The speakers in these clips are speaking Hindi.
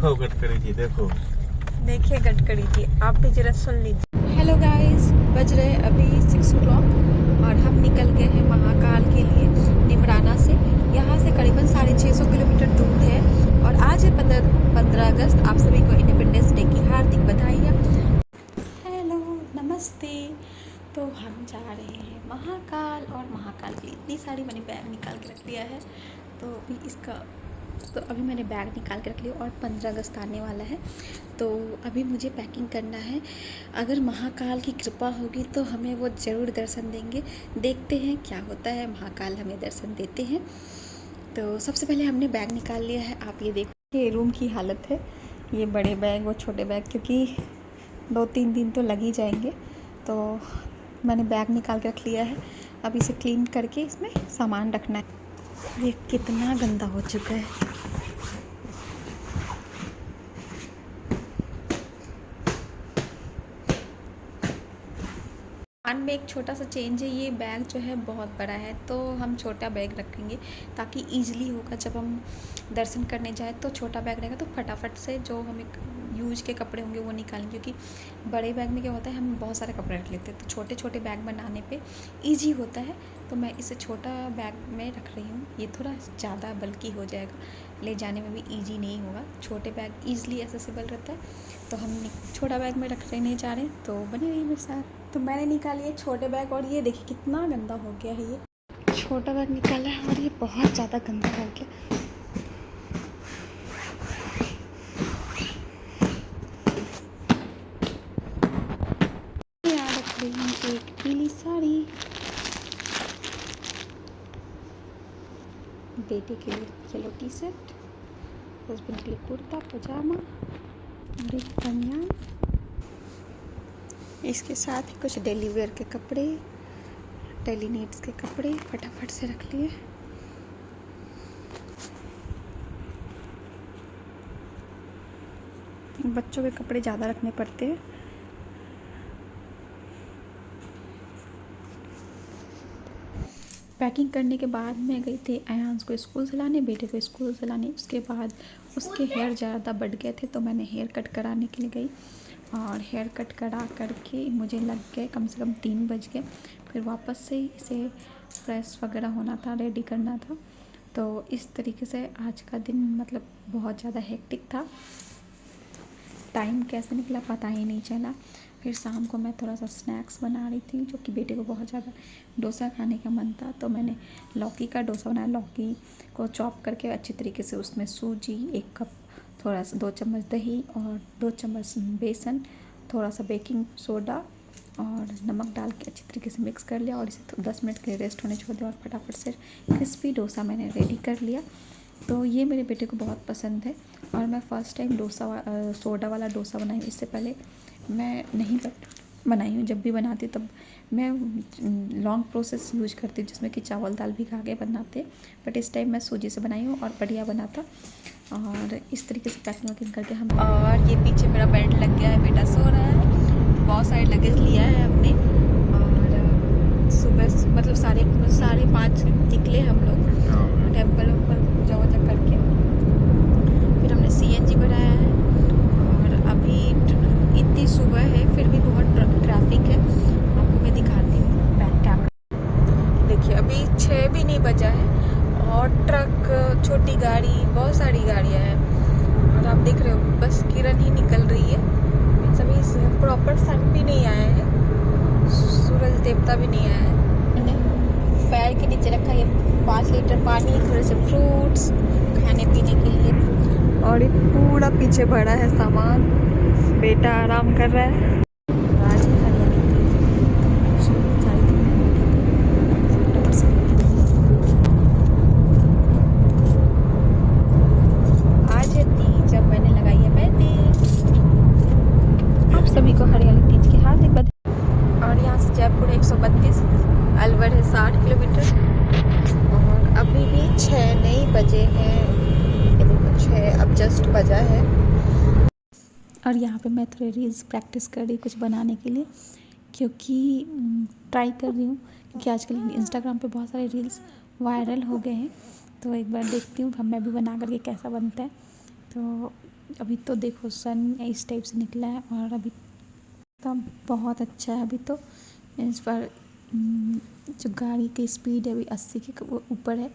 लो गटकड़ी जी देखो। देखिए गटकड़ी जी, आप भी जरा सुन लीजिए। हेलो गाइस, बज रहे अभी 6 o'clock और हम निकल गए हैं महाकाल के लिए निमराना से। यहाँ से करीबन 650 किलोमीटर दूर है और आज है 15 अगस्त। आप सभी को इंडिपेंडेंस डे की हार्दिक बधाइयाँ। हेलो, नमस्ते। तो हम जा रहे हैं महाकाल और महाकाल के लिए इतनी सारी मैंने बैग निकाल के रख लिया है। तो अभी मैंने बैग निकाल के रख लिया और 15 अगस्त आने वाला है, तो अभी मुझे पैकिंग करना है। अगर महाकाल की कृपा होगी तो हमें वो ज़रूर दर्शन देंगे। देखते हैं क्या होता है, महाकाल हमें दर्शन देते हैं। तो सबसे पहले हमने बैग निकाल लिया है। आप ये देखो, ये रूम की हालत है। ये बड़े बैग, वो छोटे बैग, क्योंकि 2-3 दिन तो लग ही जाएंगे। तो मैंने बैग निकाल के रख लिया है। अब इसे क्लीन करके इसमें सामान रखना है। ये कितना गंदा हो चुका है। सामान में एक छोटा सा चेंज है, ये बैग जो है बहुत बड़ा है, तो हम छोटा बैग रखेंगे ताकि ईजिली होगा। जब हम दर्शन करने जाए तो छोटा बैग रहेगा तो फटाफट से जो हमें यूज के कपड़े होंगे वो निकालेंगे, क्योंकि बड़े बैग में क्या होता है, हम बहुत सारे कपड़े रख लेते हैं, तो छोटे छोटे बैग बनाने पे ईजी होता है। तो मैं इसे छोटा बैग में रख रही हूँ। ये थोड़ा ज़्यादा बल्कि हो जाएगा, ले जाने में भी ईजी नहीं होगा। छोटे बैग ईजिली एसेसिबल रहता है, तो हम छोटा बैग में रख लेने जा रहे हैं। तो बने रहिए मेरे साथ। तो मैंने निकाली है छोटे बैग और ये देखिए कितना गंदा हो गया है। ये छोटा बैग निकाला है और ये बहुत ज़्यादा गंदा हो गया। यहाँ रख रही हूँ एक पीली साड़ी, बेटे के लिए येलो टी शर्ट, हस्बैंड के लिए कुर्ता पजामा और एक बनियान। इसके साथ ही कुछ डेली वेयर के कपड़े, डेली नीड्स के कपड़े फटाफट से रख लिए। बच्चों के कपड़े ज़्यादा रखने पड़ते हैं। पैकिंग करने के बाद मैं गई थी अयांश को स्कूल से लाने, बेटे को स्कूल से लाने। उसके बाद उसके हेयर ज़्यादा बढ़ गए थे, तो मैंने हेयर कट कराने के लिए गई और हेयर कट करा करके मुझे लग गए कम से कम 3 बज गए। फिर वापस से इसे फ्रेश वगैरह होना था, रेडी करना था। तो इस तरीके से आज का दिन मतलब बहुत ज़्यादा हेक्टिक था। टाइम कैसे निकला पता ही नहीं चला। फिर शाम को मैं थोड़ा सा स्नैक्स बना रही थी, जो कि बेटे को बहुत ज़्यादा डोसा खाने का मन था, तो मैंने लौकी का डोसा बनाया। लौकी को चॉप करके अच्छी तरीके से उसमें सूजी 1 कप, थोड़ा सा 2 चम्मच दही और 2 चम्मच बेसन, थोड़ा सा बेकिंग सोडा और नमक डाल के अच्छी तरीके से मिक्स कर लिया और इसे तो 10 मिनट के लिए रेस्ट होने छोड़ दिया और फटाफट से क्रिस्पी डोसा मैंने रेडी कर लिया। तो ये मेरे बेटे को बहुत पसंद है और मैं फ़र्स्ट टाइम सोडा वाला डोसा बनाई हूँ। इससे पहले मैं नहीं बनाई हूँ। जब भी बनाती तब मैं लॉन्ग प्रोसेस यूज करती हूँ, जिसमें कि चावल दाल भिगा के बनाते, बट इस टाइम मैं सूजी से बनाई हूँ और बढ़िया बना था। और इस तरीके से पैकिंग वैकिंग करके हम, और ये पीछे मेरा बेल्ट लग गया है, बेटा सो रहा है। बहुत सारे लगेज लिया है हमने और सुबह मतलब 5:30 निकले हम लोग टेम्पल ऊपर पूजा वूजा करके। फिर हमने CNG बनाया है और अभी इतनी सुबह है फिर भी बहुत ट्रैफिक है। आपको मैं दिखाती हूँ बैक कैमरा। देखिए अभी 6 भी नहीं बजा है और ट्रक, छोटी गाड़ी, बहुत सारी गाड़ियाँ हैं और आप देख रहे हो बस किरण ही निकल रही है। सभी प्रॉपर सन भी नहीं आया है, सूरज देवता भी नहीं आया है। मैंने पैर के नीचे रखा ये 5 लीटर पानी, थोड़े से फ्रूट्स खाने पीने के लिए और ये पूरा पीछे भरा है सामान। बेटा आराम कर रहा है। आज है हरियाली आज है तीज, जब मैंने लगाई है मेहंदी। आप सभी को हरियाली तीज की हार्दिक बधाई। और यहाँ से जयपुर 132, अलवर है 60 किलोमीटर और अभी भी 6 नहीं बजे हैं। 6 अब जस्ट बजा है। और यहाँ पे मैं थोड़ी रील्स प्रैक्टिस कर रही कुछ बनाने के लिए, क्योंकि ट्राई कर रही हूँ, क्योंकि आजकल इंस्टाग्राम पे बहुत सारे रील्स वायरल हो गए हैं। तो एक बार देखती हूँ मैं भी बना करके कैसा बनता है। तो अभी तो देखो सन इस टाइप से निकला है और अभी तो बहुत अच्छा है। अभी तो इस पर जो गाड़ी की स्पीड है अभी 80 के ऊपर है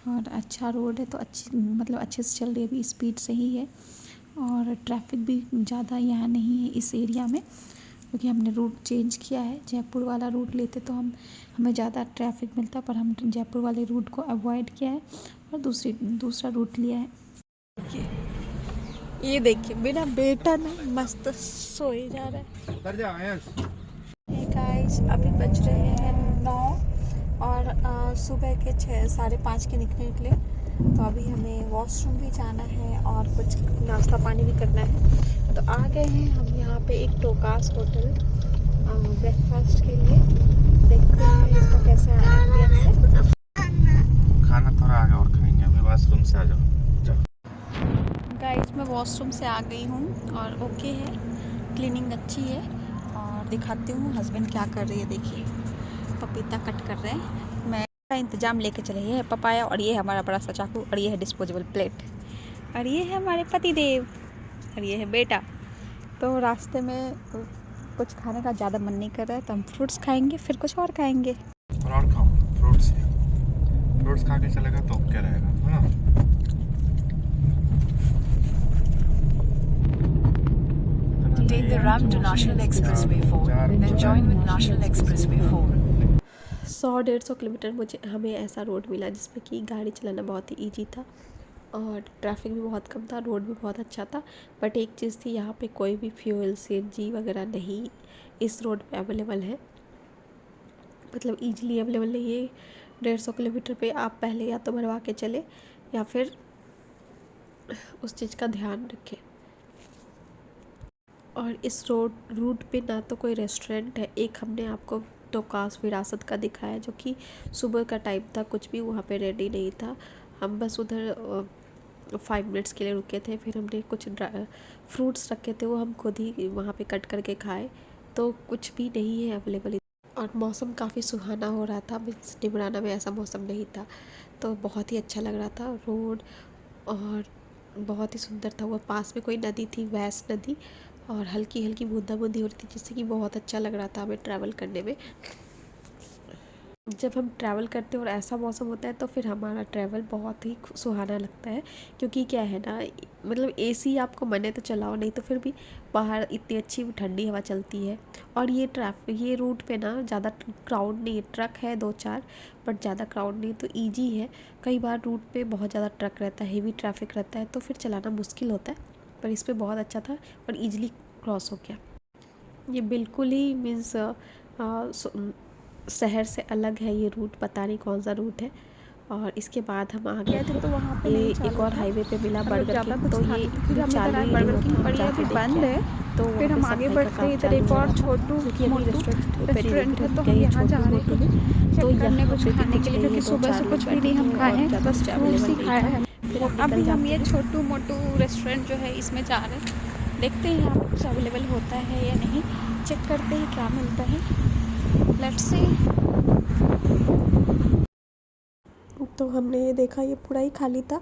और अच्छा रोड है तो अच्छी मतलब अच्छे से चल रही है, अभी स्पीड सही है और ट्रैफिक भी ज़्यादा यहाँ नहीं है इस एरिया में, क्योंकि हमने रूट चेंज किया है। जयपुर वाला रूट लेते तो हमें ज़्यादा ट्रैफिक मिलता, पर हम जयपुर वाले रूट को अवॉइड किया है और दूसरा रूट लिया है। ये देखिए मेरा बेटा ना मस्त सोए जा रहा है। गाइस अभी बज रहे हैं 9 और सुबह के 6:30 के निकले तो अभी हमें वॉशरूम भी जाना है और कुछ नाश्ता पानी भी करना है। तो आ गए हैं हम यहाँ पे एक टोकास होटल ब्रेकफास्ट के लिए। देखते हैं इसका कैसे एम्बियंस है। खाना थोड़ा आगे और खाएंगे, अभी वॉशरूम से आ जाओ। गाइस मैं वॉशरूम से आ गई हूँ और ओके है, क्लीनिंग अच्छी है और दिखाती हूँ हस्बैंड क्या कर रही है। देखिए पपीता कट कर रहे हैं, मैं का इंतज़ाम लेके चले। ये है पपाया और ये है हमारा बड़ा सा चाकू और ये है डिस्पोजेबल प्लेट और ये है हमारे पति देव और ये है बेटा। तो रास्ते में कुछ खाने का ज़्यादा मन नहीं कर रहा है तो हम फ्रूट्स खाएंगे, फिर कुछ और खाएंगे। और खाओ फ्रूट्स खा के चलेगा तो क्या रहेगा, है ना। Take the ramp to National Expressway 4, then join with National Expressway 4. 100-150 kilometre हमें ऐसा रोड मिला जिसमें कि गाड़ी चलाना बहुत ही ईजी था और ट्रैफिक भी बहुत कम था, रोड भी बहुत अच्छा था। बट एक चीज़ थी, यहाँ पे कोई भी फ्यूल CNG वगैरह नहीं इस रोड पे अवेलेबल है, मतलब ईजिली अवेलेबल नहीं है। 150 किलोमीटर पे आप पहले या तो भरवा के चले या फिर उस चीज़ का ध्यान रखें। और इस रूट पे ना तो कोई रेस्टोरेंट है। एक हमने आपको टोकास विरासत का दिखाया जो कि सुबह का टाइम था, कुछ भी वहाँ पे रेडी नहीं था। हम बस उधर 5 मिनट्स के लिए रुके थे, फिर हमने कुछ फ्रूट्स रखे थे वो हम खुद ही वहाँ पे कट करके खाए। तो कुछ भी नहीं है अवेलेबल और मौसम काफ़ी सुहाना हो रहा था। मीन्स निमराना में ऐसा मौसम नहीं था तो बहुत ही अच्छा लग रहा था रोड और बहुत ही सुंदर था। वो पास में कोई नदी थी, वैस नदी, और हल्की हल्की बूंदाबूंदी हो रही थी जिससे कि बहुत अच्छा लग रहा था हमें ट्रैवल करने में। जब हम ट्रैवल करते हैं और ऐसा मौसम होता है तो फिर हमारा ट्रैवल बहुत ही सुहाना लगता है, क्योंकि क्या है ना, मतलब AC आपको मने तो चलाओ, नहीं तो फिर भी बाहर इतनी अच्छी ठंडी हवा चलती है। और ये रूट पे ना ज़्यादा क्राउड नहीं है, ट्रक है 2-4 बट ज़्यादा क्राउड नहीं, तो ईजी है। कई बार रूट पे बहुत ज़्यादा ट्रक रहता है, हेवी ट्रैफिक रहता है तो फिर चलाना मुश्किल होता है, पर इस पे बहुत अच्छा था और ईजिली क्रॉस हो गया। ये बिल्कुल ही मीन्स शहर से अलग है ये रूट, पता नहीं कौन सा रूट है। और इसके बाद हम आ गए थे तो वहाँ पे ये एक और हाईवे पे मिला बर्गर किंग, तो ये चालू ही नहीं होता, पर ये अभी बंद है। तो फिर हम आगे बढ़ते इधर एक और छोटू रेस्टोरेंट है तो हम यहाँ जा रहे हैं तो यहाँ कुछ खाने के लिए, क्योंकि सुबह से कुछ भी नहीं हम खाए हैं, बस फ्रूट्स ही खाया है। अभी हम ये छोटू मोटू रेस्टोरेंट जो है इसमें जा रहे हैं, देखते हैं यहाँ कुछ अवेलेबल होता है या नहीं, चेक करते हैं क्या मिलता है। Let's see. तो हमने ये देखा ये पूरा ही खाली था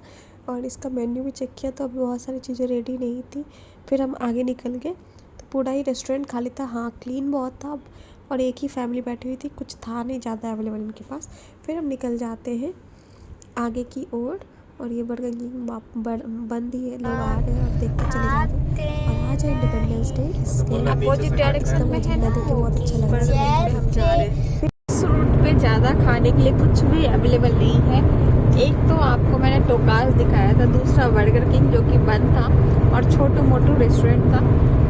और इसका मेन्यू भी चेक किया तो अब बहुत सारी चीज़ें रेडी नहीं थी। फिर हम आगे निकल गए तो पूरा ही रेस्टोरेंट खाली था। हाँ, क्लीन बहुत था और एक ही फैमिली बैठी हुई थी, कुछ था नहीं ज़्यादा अवेलेबल इनके पास। फिर हम निकल जाते हैं आगे की ओर और ये बर्गर किंग बंद ही है, लोग आ रहे हैं और देखते चले जा रहे हैं। और आज है इंडिपेंडेंस डे, इसके अपोजिट डायरेक्शन में है ना, देखिए बहुत अच्छा लग रहा है। हम जा रहे हैं। इस रूट पे ज़्यादा खाने के लिए कुछ भी अवेलेबल नहीं है। एक तो आपको मैंने टोकास दिखाया था, दूसरा बर्गर किंग जो कि बंद था और छोटू मोटू रेस्टोरेंट था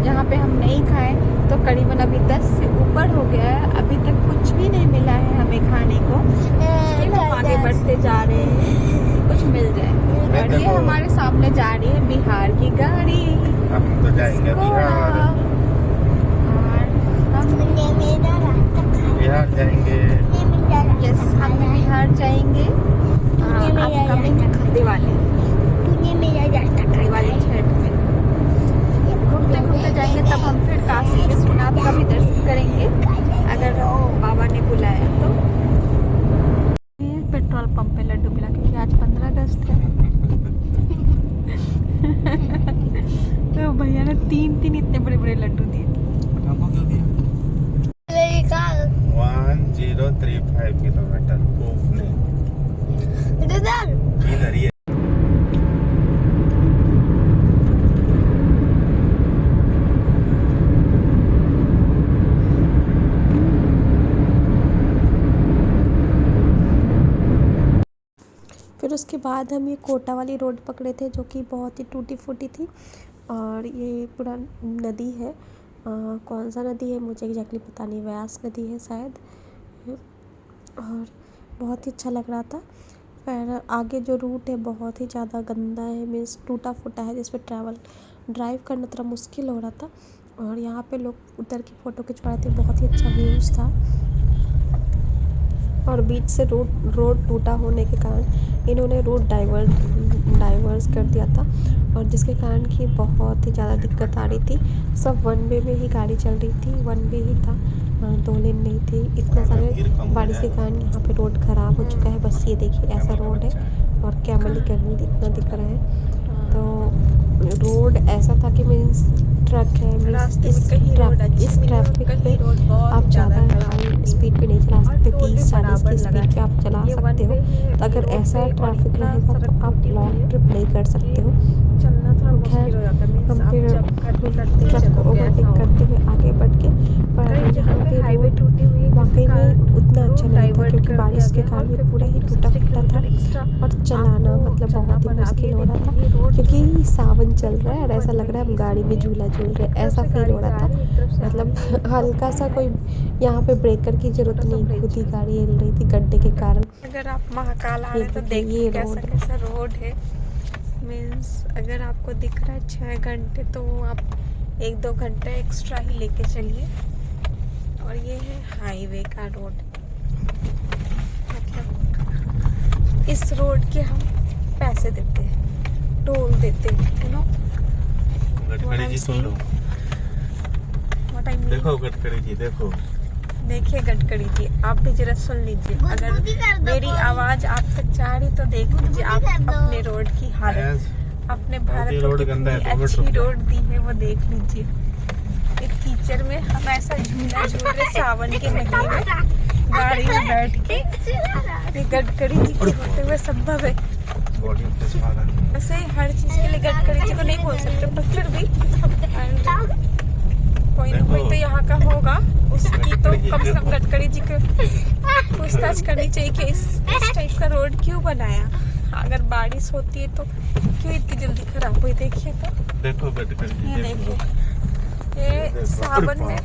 जहाँ पे हम नहीं खाए। तो करीबन अभी 10 से ऊपर हो गया है, अभी तक कुछ भी नहीं मिला है हमें खाने को। हम आगे बढ़ते जा रहे हैं, कुछ मिल जाए। और ये हमारे सामने जा रही है बिहार की गाड़ी, हम तो जाएंगे बिहार जाएंगे। यस, हम बिहार जाएंगे दिवाली छठ में घूमते घूमते जाएंगे, तब हम फिर काशी विश्वनाथ का भी दर्शन करेंगे अगर बाबा ने बुलाया तो। पेट्रोल पंप पे लड्डू मिला क्योंकि आज 15 अगस्त है। तीन इतने बड़े बड़े लड्डू दिए। हमको क्यों दिया? 1035 किलोमीटर ऊपर इधर ही है। फिर उसके बाद हम ये कोटा वाली रोड पकड़े थे जो कि बहुत ही टूटी फूटी थी। और ये पूरा नदी है, कौन सा नदी है मुझे एग्जैक्टली पता नहीं, व्यास नदी है शायद। और बहुत ही अच्छा लग रहा था। पर आगे जो रूट है बहुत ही ज़्यादा गंदा है, मीन्स टूटा फूटा है, जिस पर ड्राइव करना थोड़ा मुश्किल हो रहा था। और यहाँ पे लोग उधर की फ़ोटो खिंचवा रहे थे, बहुत ही अच्छा व्यूज़ था। और बीच से रोड टूटा होने के कारण इन्होंने रूट डाइवर्स कर दिया था, और जिसके कारण कि बहुत ही ज़्यादा दिक्कत आ रही थी। सब वन वे में ही गाड़ी चल रही थी, वन वे ही था, 2 लेन नहीं थी। इतना सारे बारिश के कारण यहाँ पे रोड ख़राब हो चुका है। बस ये देखिए ऐसा रोड है, और कैमल इतना दिख रहा है। तो रोड ऐसा था कि मीन्स ट्रक है, इस ट्रैफिक पे आप ज़्यादा हाई स्पीड पे नहीं चला सकते, 30-40 की स्पीड पे आप चला सकते हो। तो अगर ऐसा ट्रैफिक रहेगा तो आप लॉन्ग ट्रिप नहीं कर सकते हो। खैर हम फिर ट्रक को ओवरटेक करते हुए आगे बढ़ के, पर यहाँ पे हाईवे टूटी हुई वाकई में उतना अच्छा नहीं था, क्योंकि बारिश के कारण ये पूरा ही टूटा फूटा था और चलाना मतलब बहुत ही मुश्किल हो रहा था, क्योंकि सावन चल रहा है और ऐसा लग रहा है हम गाड़ी में झूला झूल रहे हैं, ऐसा फील हो रहा था। मतलब हल्का सा कोई यहाँ पे ब्रेकर की जरूरत नहीं, खुद ही गाड़ी हिल रही थी गड्ढे के कारण। अगर आप महाकाल आ रहे हैं तो देखिए कैसा रोड है। मीन्स अगर आपको दिख रहा है 6 घंटे, तो आप 1-2 घंटे एक्स्ट्रा ही लेके चलिए। और ये है हाईवे का रोड, मतलब इस रोड के हम पैसे देते हैं, टोल देते हैं, यू नो। गडकरी जी सुन लो, देखो गडकरी जी, देखिए गडकरी जी, आप भी जरा सुन लीजिए। अगर मेरी आवाज आप तक जा रही तो देख लीजिए आप अपने रोड की हालत, अपने भारत को कितनी अच्छी रोड दी है वो देख लीजिए। एक कीचड़ में हम ऐसा झूला झूल रहे सावन के महीने में, गाड़ी में बैठ के। ये गडकरी जी के होते हुए संभव है। वैसे हर चीज के लिए गडकरी जी को नहीं बोल सकते, पर फिर भी कोई ना कोई तो यहाँ का होगा, उसकी तो कम से कम गडकरी जी को पूछताछ करनी चाहिए कि इस टाइप का रोड क्यों बनाया। अगर बारिश होती है तो क्यों इतनी जल्दी खराब हुई। देखिए तो देखो गडकरी जी, ये देखिए, ये सावन में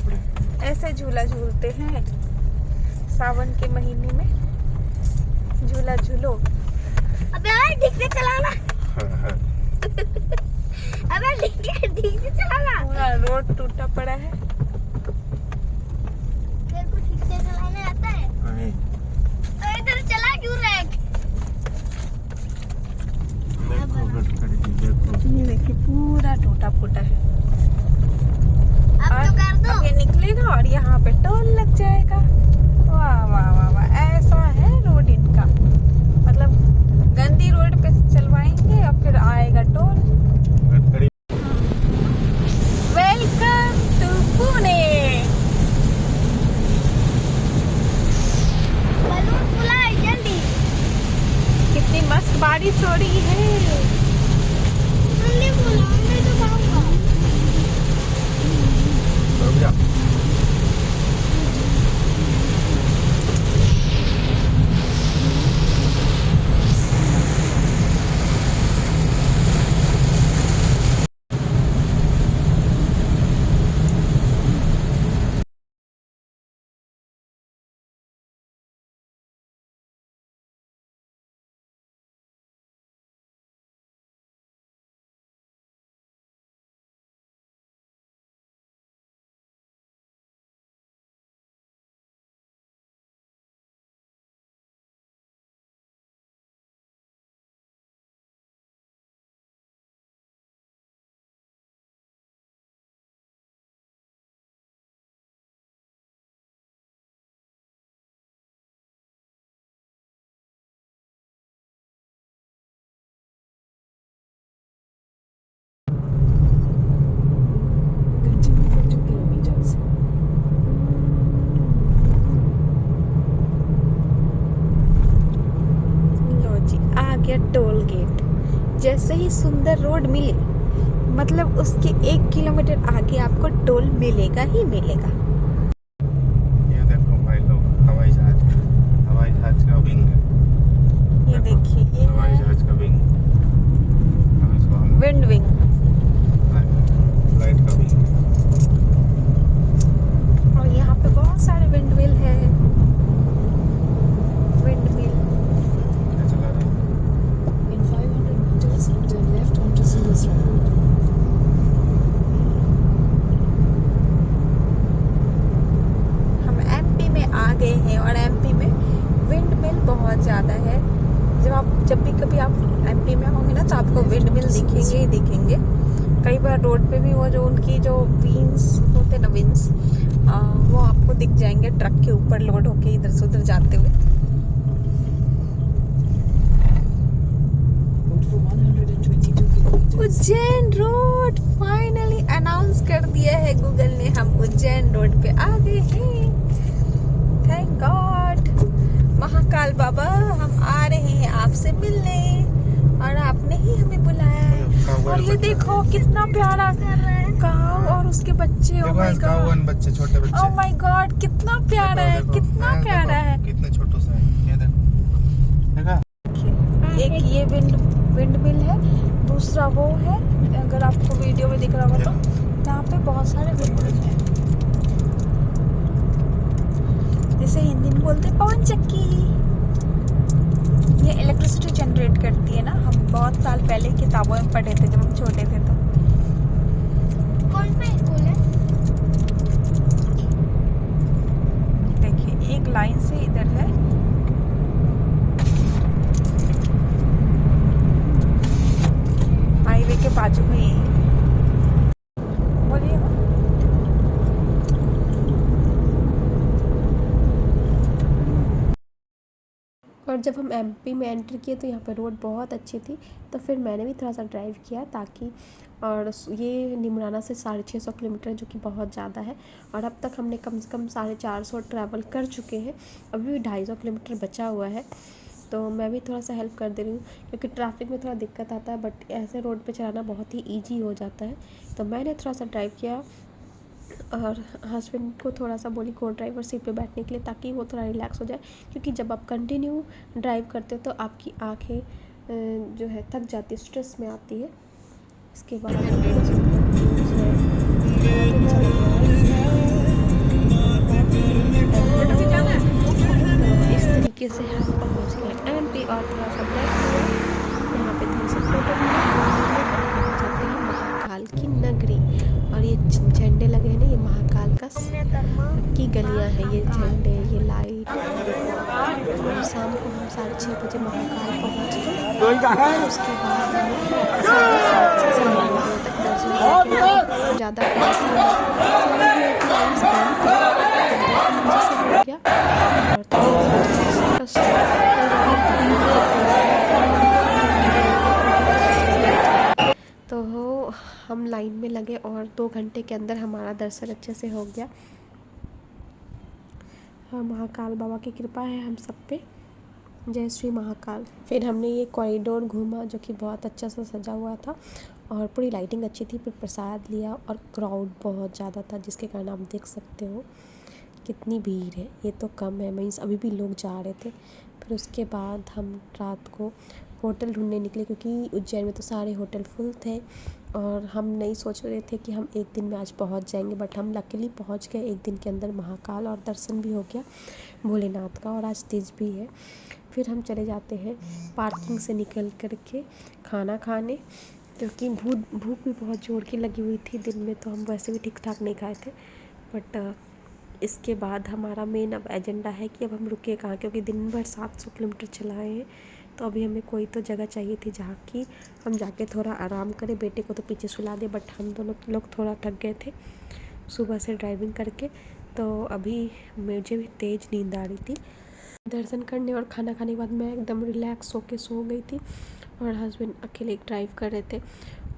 ऐसे झूला झूलते हैं। सावन के महीने में झूला झूलो। अबे ठीक से चलाना। अबे ठीक से चलाना। पूरा रोड टूटा पड़ा है। तेरे को ठीक से चलाने आता है? नहीं। तो इधर चला क्यों रहा है? देखो गडकरी जी, देखो ये देखिए पूरा टूटा फूटा है। अब तो कर दो। अब ये निकलेगा और यहाँ पे टोल लग जाएगा। वाह वाह वाह वाह, ऐसा है रोड इनका। मतलब गंदी रोड पे चलवाएंगे और फिर आएगा toll. Gadkari welcome to Pune. Balloon फुला है जल्दी। कितनी मस्त बारिश हो रही है। जल्दी फुला, मैं तो खाऊंगा। रुक जा। जैसे ही सुंदर रोड मिले मतलब उसके 1 किलोमीटर आगे आपको टोल मिलेगा ही मिलेगा। ये देखो भाई लोग, हवाई जहाज का विंग है। ये देखिए ये हवाई है जहाज का विंग। हम इसको विंड विंग। फ्लाइट का विंग। और यहाँ पे बहुत सारे विंड मिल है। विंड मिल चला रहे हैं। In 500 meters, turn left onto Suez Road. हम एमपी में आ गए हैं और एमपी में विंड मिल बहुत ज़्यादा है। जब भी कभी आप एमपी में होंगे ना तो आपको विंड मिल दिखेंगे ही दिखेंगे। कई बार रोड पे भी वो जो उनकी जो विंग्स होते ना विंग्स वो आपको दिख जाएंगे ट्रक के ऊपर लोड होके इधर से उधर जाते हुए। Road for 122 kilometers. Ujjain road finally announce कर दिया है गूगल ने, हम उज्जैन रोड पे आ गए हैं। Thank God. महाकाल बाबा हम आ रहे हैं आपसे मिलने और आपने ही हमें बुलाया है। और ये देखो कितना प्यारा काऊ और उसके बच्चे। ओ माय गॉड बच्चे, छोटे बच्चे। ओ माय गॉड कितना प्यारा है, कितना प्यारा है। कितने छोटू सा है, ये देखो। देखा? एक ये विंड मिल है, दूसरा वो है। अगर आपको वीडियो में दिख रहा होगा तो यहाँ पे बहुत सारे विंड मिल है, जिसे हिंदी में बोलते हैं पवन चक्की। ये इलेक्ट्रिसिटी जनरेट करती है ना। हम बहुत साल पहले किताबों में पढ़े थे जब हम छोटे थे तो। कौन सा स्कूल है? देखिए एक लाइन से इधर है, हाईवे के बाजू में ही। बोलिए ना। और जब हम एमपी में एंटर किए तो यहाँ पर रोड बहुत अच्छी थी, तो फिर मैंने भी थोड़ा सा ड्राइव किया ताकि। और ये निमराना से 650 किलोमीटर जो कि बहुत ज़्यादा है। और अब तक हमने कम से कम 450 ट्रैवल कर चुके हैं, अभी भी 250 किलोमीटर बचा हुआ है। तो मैं भी थोड़ा सा हेल्प कर दे रही हूँ क्योंकि ट्रैफिक में थोड़ा दिक्कत आता है, बट ऐसे रोड पे चलाना बहुत ही ईजी हो जाता है। तो मैंने थोड़ा सा ड्राइव किया और हस्बैंड को थोड़ा सा बोली को ड्राइवर सीट पे बैठने के लिए ताकि वो थोड़ा रिलैक्स हो जाए, क्योंकि जब आप कंटिन्यू ड्राइव करते हो तो आपकी आंखें जो है थक जाती है, स्ट्रेस में आती है। इसके बाद इस तरीके से हम पहुँच गए एमपी और थोड़ा सा ब्रेक हुआ यहाँ पे, थोड़ा सा टोटल जाते हैं महाकाल की नगरी। और ये झंडे लगे हैं ना, ये महाकाल का की गलियां हैं, ये झंडे, ये लाइट। और शाम को हम 6:30 बजे महाकाल पहुंच गए। उसके बाद हमें 7:30 से 9 बजे तक दर्शन करके ज़्यादा हो गया। तो हम लाइन में लगे और 2 घंटे के अंदर हमारा दर्शन अच्छे से हो गया। हाँ, महाकाल बाबा की कृपा है हम सब पे। जय श्री महाकाल। फिर हमने ये कॉरिडोर घूमा जो कि बहुत अच्छा सा सजा हुआ था और पूरी लाइटिंग अच्छी थी। फिर प्रसाद लिया और क्राउड बहुत ज़्यादा था, जिसके कारण आप देख सकते हो कितनी भीड़ है। ये तो कम है, मीन्स अभी भी लोग जा रहे थे। फिर उसके बाद हम रात को होटल ढूंढने निकले क्योंकि उज्जैन में तो सारे होटल फुल थे और हम नहीं सोच रहे थे कि हम एक दिन में आज पहुंच जाएंगे, बट हम लकीली पहुंच गए एक दिन के अंदर महाकाल, और दर्शन भी हो गया भोलेनाथ का। और आज तीज भी है। फिर हम चले जाते हैं पार्किंग से निकल करके खाना खाने, क्योंकि भूख भी बहुत जोर की लगी हुई थी। दिन में तो हम वैसे भी ठीक ठाक नहीं खाए थे, बट इसके बाद हमारा मेन अब एजेंडा है कि अब हम रुके कहाँ, क्योंकि दिन भर 700 किलोमीटर चलाए हैं। तो अभी हमें कोई तो जगह चाहिए थी जहाँ की हम जाके थोड़ा आराम करें। बेटे को तो पीछे सुला दे, बट हम दोनों लोग थोड़ा थक गए थे सुबह से ड्राइविंग करके। तो अभी मुझे भी तेज़ नींद आ रही थी। दर्शन करने और खाना खाने के बाद मैं एकदम रिलैक्स होके सो गई थी और हस्बैंड अकेले ड्राइव कर रहे थे।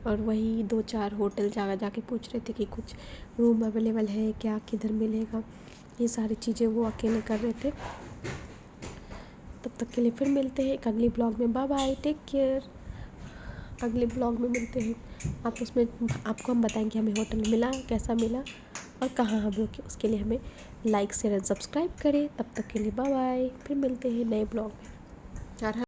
और वही 2-4 होटल जाके पूछ रहे थे कि कुछ रूम अवेलेबल है क्या, किधर मिलेगा, ये सारी चीज़ें वो अकेले कर रहे थे। तब तक के लिए फिर मिलते हैं एक अगली ब्लॉग में। Bye bye, take care. अगले ब्लॉग में मिलते हैं। आप उसमें आपको हम बताएंगे हमें होटल मिला कैसा मिला और कहाँ हम रुके। उसके लिए हमें लाइक शेयर एंड सब्सक्राइब करें। तब तक के लिए बाय बाय, फिर मिलते हैं नए ब्लॉग में।